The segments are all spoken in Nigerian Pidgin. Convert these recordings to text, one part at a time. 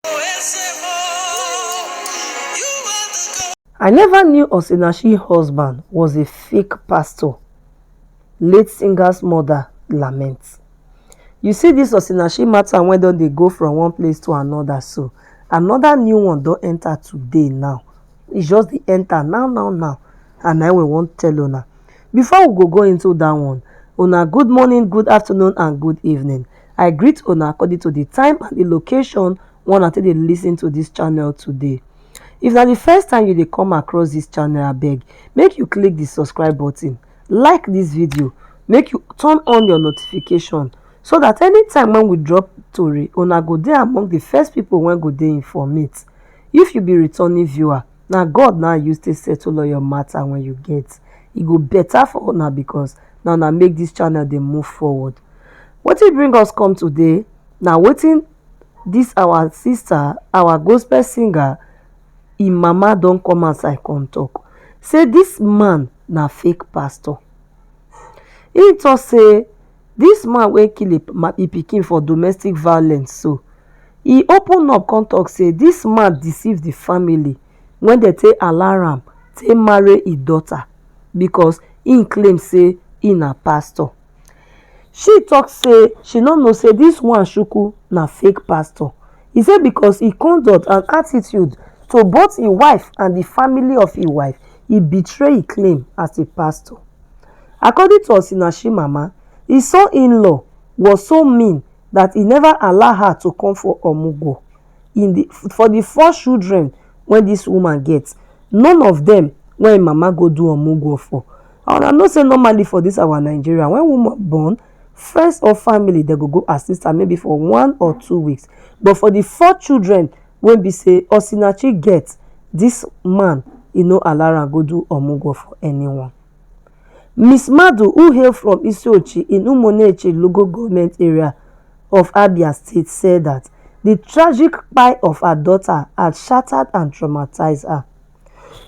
I never knew Osinachi's husband was a fake pastor. Late singer's mother, Lament. You see this Osinachi matter when don't they go from one place to another, so another new one don't enter today now. It's just the enter now. And I will want tell una. Before we go into that one, una good morning, good afternoon, and good evening. I greet una according to the time and the location one until they listen to this channel today. If na the first time you dey come across this channel, abeg make you click the subscribe button, like this video, make you turn on your notification so that anytime when we drop tori, una go dey among the first people when go dey informate. If you be returning viewer, na God now use to settle all your matter when you get. E go better for una because na una make this channel dey move forward. Wetin bring us come today na wetin this our sister, our gospel singer, im mama don come outside come talk. Say this man na fake pastor. He talk say this man wey kill im pikin for domestic violence, so he open up come talk say this man deceive the family when they take allow am take marry im daughter because he claim say he na pastor. She talk say she no know say this one shuku na fake pastor. He say because his conduct and attitude to both his wife and the family of his wife, he betray his claim as a pastor. According to Osinachi mama, his son-in-law was so mean that he never allowed her to come for Omugo. For the 4 children when this woman gets, none of them when mama go do Omugo for. And I know say normally for this our Nigeria, when woman born, friends or family they go assist her maybe for 1 or 2 weeks. But for the 4 children when be say Osinachi get, this man he no allow her go do Omugo for anyone. Miss Madu, who hail from Isiochi in Umoneche local government area of Abia State, said that the tragic plight of her daughter had shattered and traumatized her.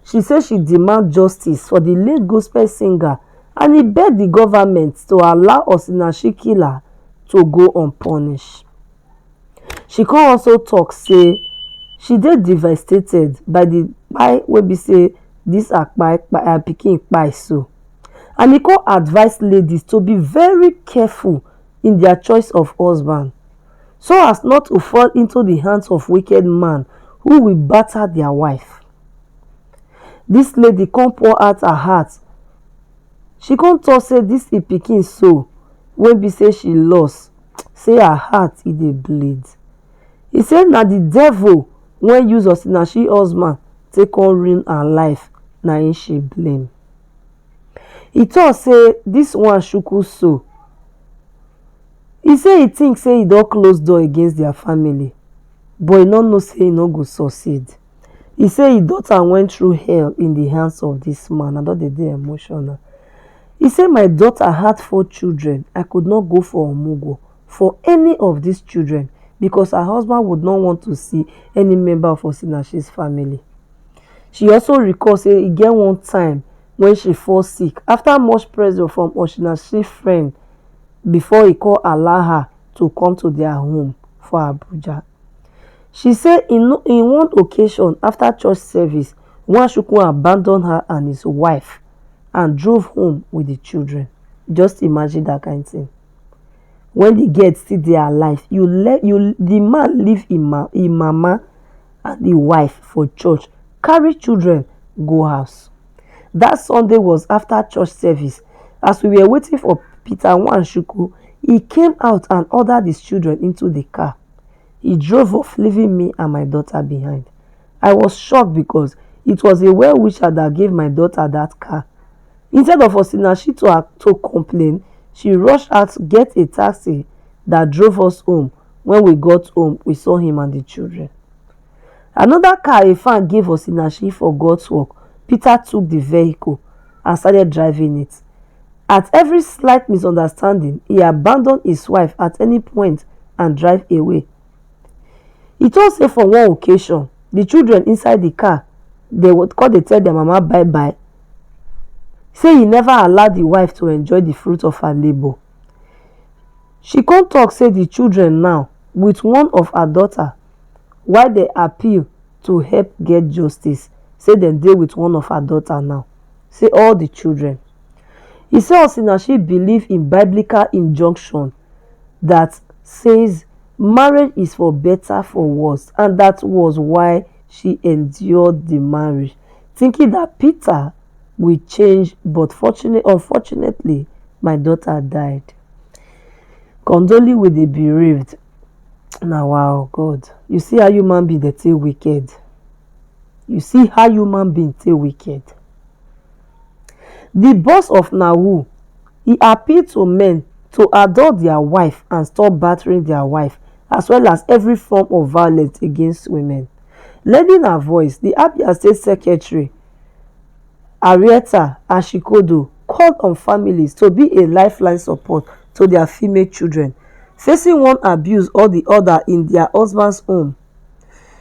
She said she demand justice for the late gospel singer and he begged the government to allow Osinachi killer to go unpunished. She can also talk say she dey devastated by the kpai wey be say this her pikin kpai so. And he can advise ladies to be very careful in their choice of husband so as not to fall into the hands of wicked man who will batter their wife. This lady can pour out her heart. She can talk say this e pikin so when be say she lost, say her heart e dey bleed. He said na the devil when use Osinachi husband take on ruin her life, na him she blame. He talk say this one shuku so. He say he think say he don close door against their family, but he no know say he no go succeed. He say his daughter went through hell in the hands of this man. I don dey emotional. He say my daughter had 4 children. I could not go for Omugo for any of these children because her husband would not want to see any member of Osinachi's family. She also recalls say e get one time when she fall sick after much pressure from Osinachi's friend before he could allow her to come to their home for Abuja. She said in one occasion after church service, Nwachukwu abandoned her and his wife and drove home with the children. Just imagine that kind of thing. When the girl still there alive, the man leave his mama and the wife for church, carry children, go house. That Sunday was after church service. As we were waiting for Peter Nwachukwu, he came out and ordered his children into the car. He drove off, leaving me and my daughter behind. I was shocked because it was a well-wisher that gave my daughter that car. Instead of Osinachi to complain, she rushed out to get a taxi that drove us home. When we got home, we saw him and the children. Another car a fan gave Osinachi for God's work. Peter took the vehicle and started driving it. At every slight misunderstanding, he abandoned his wife at any point and drive away. He told say for one occasion, the children inside the car, they would call, they tell their mama bye-bye. Say he never allowed the wife to enjoy the fruit of her labor. She can't talk say the children now, with one of her daughter, while they appeal to help get justice. Say dem dey with one of her daughter now, say all the children. He say Osinachi believe in biblical injunction that says marriage is for better for worse, and that was why she endured the marriage, thinking that Peter will change, but unfortunately my daughter died. Condoling with the bereaved. Now wow, God, you see how human being dey take wicked. You see how human being take wicked. The boss of Nahu, he appealed to men to adore their wife and stop battering their wife, as well as every form of violence against women. Lending her voice, the Abia State Secretary, Arietta Ashikodo, called on families to be a lifeline support to their female children, facing one abuse or the other in their husband's home.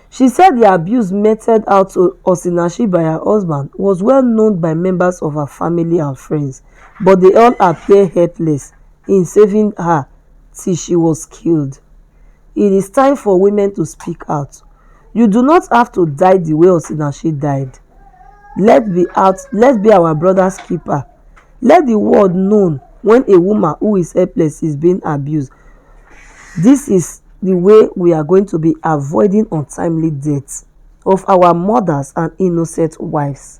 She said the abuse meted out to Osinachi by her husband was well known by members of her family and friends, but they all appear helpless in saving her till she was killed. It is time for women to speak out. You do not have to die the way Osinachi died. Let's be our brother's keeper. Let the world know when a woman who is helpless is being abused. This is the way we are going to be avoiding untimely deaths of our mothers and innocent wives.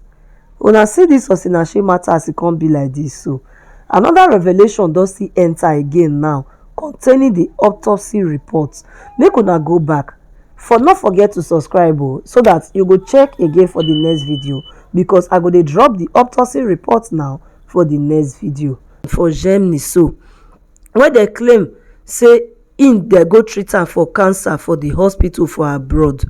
Una see this Osinachi matter as e come be like this, so another revelation don still enter again now containing the autopsy reports. Make una go back. For not forget to subscribe so that you go check again for the next video, because I go dey drop the autopsy report now for the next video. For Germany, so when they claim say they go treat am for cancer for the hospital for abroad,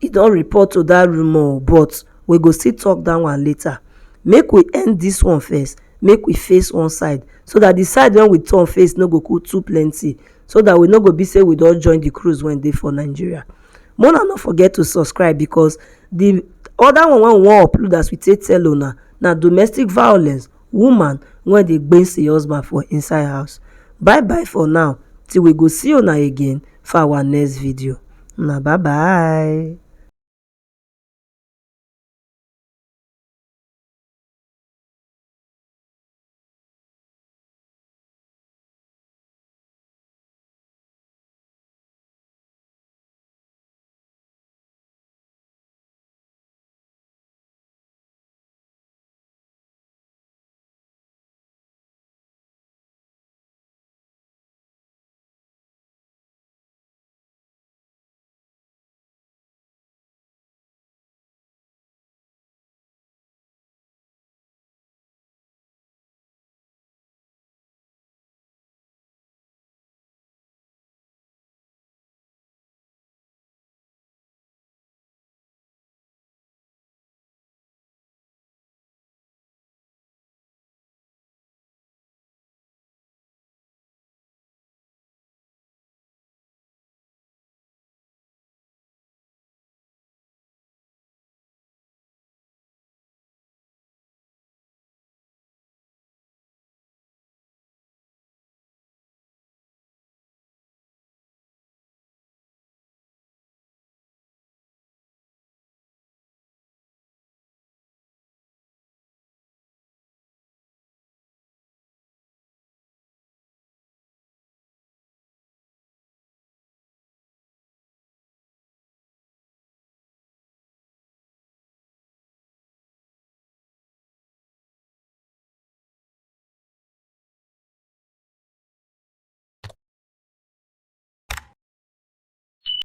e don report to that rumor, but we go still talk that one later. Make we end this one first, make we face one side, so that the side when we turn face no go too plenty, so that we no go be say we don join the cruise when dey for Nigeria. Mona no forget to subscribe, because the other one wey we wan upload as we take tell una na domestic violence, woman when dey gbase the husband for inside house. Bye bye for now till we go see una again for our next video. Una bye bye.